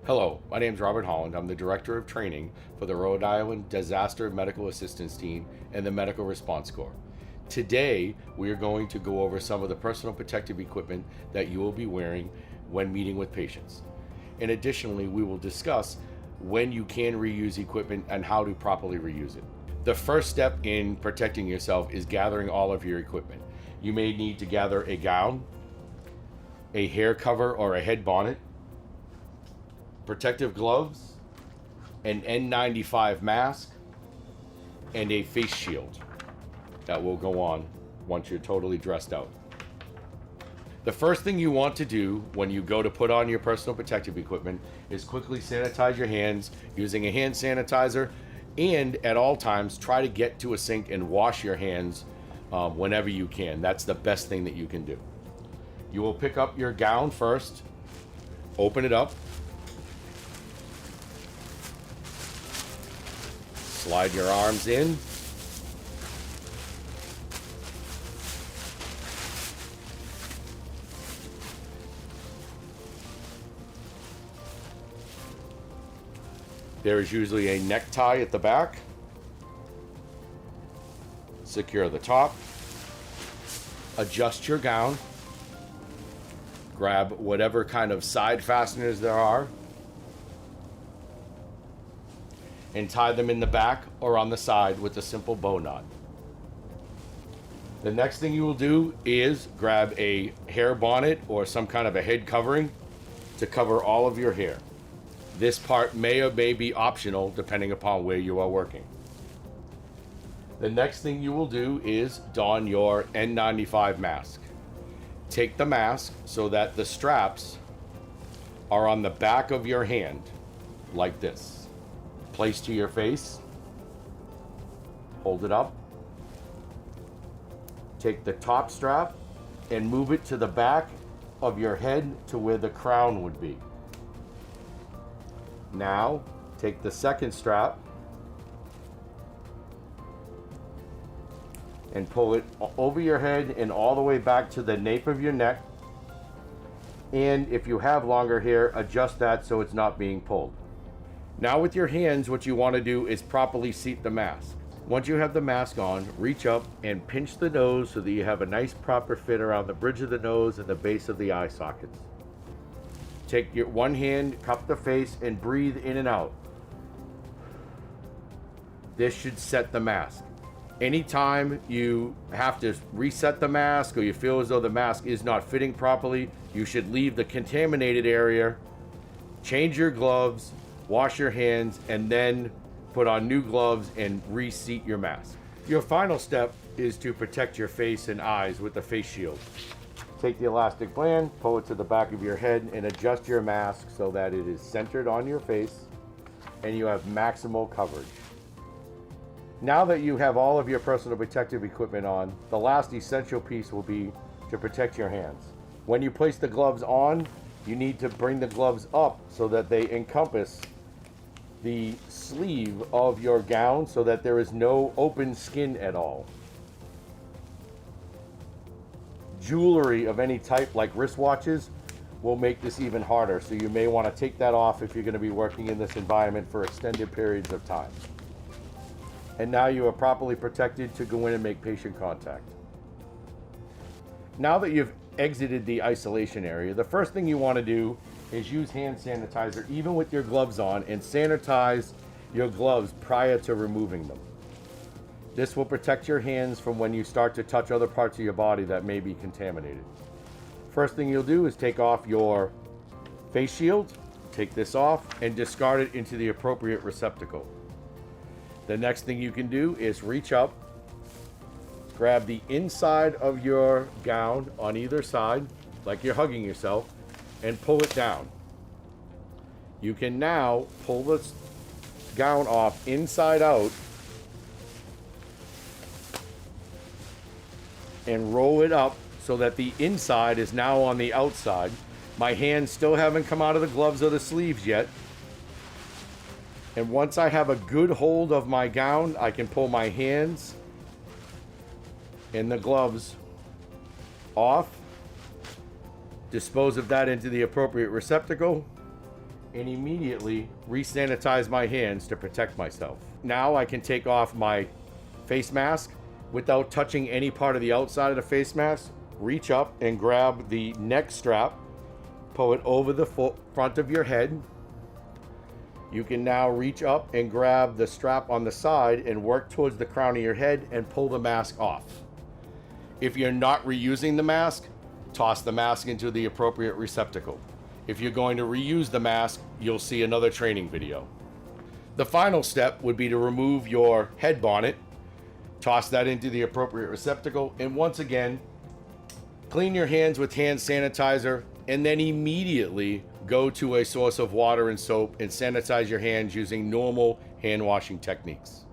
Hello, my name is Robert Holland. I'm the Director of Training for the Rhode Island Disaster Medical Assistance Team and the Medical Response Corps. Today, we are going to go over some of the personal protective equipment that you will be wearing when meeting with patients. And additionally, we will discuss when you can reuse equipment and how to properly reuse it. The first step in protecting yourself is gathering all of your equipment. You may need to gather a gown, a hair cover or a head bonnet, protective gloves, an N95 mask, and a face shield that will go on once you're totally dressed out. The first thing you want to do when you go to put on your personal protective equipment is quickly sanitize your hands using a hand sanitizer, and at all times try to get to a sink and wash your hands whenever you can. That's the best thing that you can do. You will pick up your gown first, open it up, slide your arms in, there is usually a necktie at the back. Secure the top, adjust your gown, grab whatever kind of side fasteners there are, and tie them in the back or on the side with a simple bow knot. The next thing you will do is grab a hair bonnet or some kind of a head covering to cover all of your hair. This part may or may be optional depending upon where you are working. The next thing you will do is don your N95 mask. Take the mask so that the straps are on the back of your hand, like this. Place to your face, hold it up, take the top strap and move it to the back of your head to where the crown would be. Now, take the second strap and pull it over your head and all the way back to the nape of your neck. And if you have longer hair, adjust that so it's not being pulled. Now with your hands, what you want to do is properly seat the mask. Once you have the mask on, reach up and pinch the nose so that you have a nice proper fit around the bridge of the nose and the base of the eye sockets. Take your one hand, cup the face, and breathe in and out. This should set the mask. Anytime you have to reset the mask or you feel as though the mask is not fitting properly, you should leave the contaminated area, change your gloves, wash your hands, and then put on new gloves and reseat your mask. Your final step is to protect your face and eyes with the face shield. Take the elastic band, pull it to the back of your head, and adjust your mask so that it is centered on your face and you have maximal coverage. Now that you have all of your personal protective equipment on, the last essential piece will be to protect your hands. When you place the gloves on, you need to bring the gloves up so that they encompass the sleeve of your gown so that there is no open skin at all. Jewelry of any type like wristwatches will make this even harder, so you may want to take that off if you're going to be working in this environment for extended periods of time. And now you are properly protected to go in and make patient contact. Now that you've exited the isolation area, the first thing you want to do is use hand sanitizer even with your gloves on, and sanitize your gloves prior to removing them. This will protect your hands from when you start to touch other parts of your body that may be contaminated. First thing you'll do is take off your face shield, take this off, and discard it into the appropriate receptacle. The next thing you can do is reach up, grab the inside of your gown on either side, like you're hugging yourself, and pull it down. You can now pull this gown off inside out and roll it up so that the inside is now on the outside. My hands still haven't come out of the gloves or the sleeves yet. And once I have a good hold of my gown, I can pull my hands and the gloves off, dispose of that into the appropriate receptacle, and immediately re-sanitize my hands to protect myself. Now I can take off my face mask without touching any part of the outside of the face mask. Reach up and grab the neck strap, pull it over the front of your head. You can now reach up and grab the strap on the side and work towards the crown of your head and pull the mask off. If you're not reusing the mask, toss the mask into the appropriate receptacle. If you're going to reuse the mask, you'll see another training video. The final step would be to remove your head bonnet, toss that into the appropriate receptacle, and once again, clean your hands with hand sanitizer, and then immediately go to a source of water and soap and sanitize your hands using normal hand washing techniques.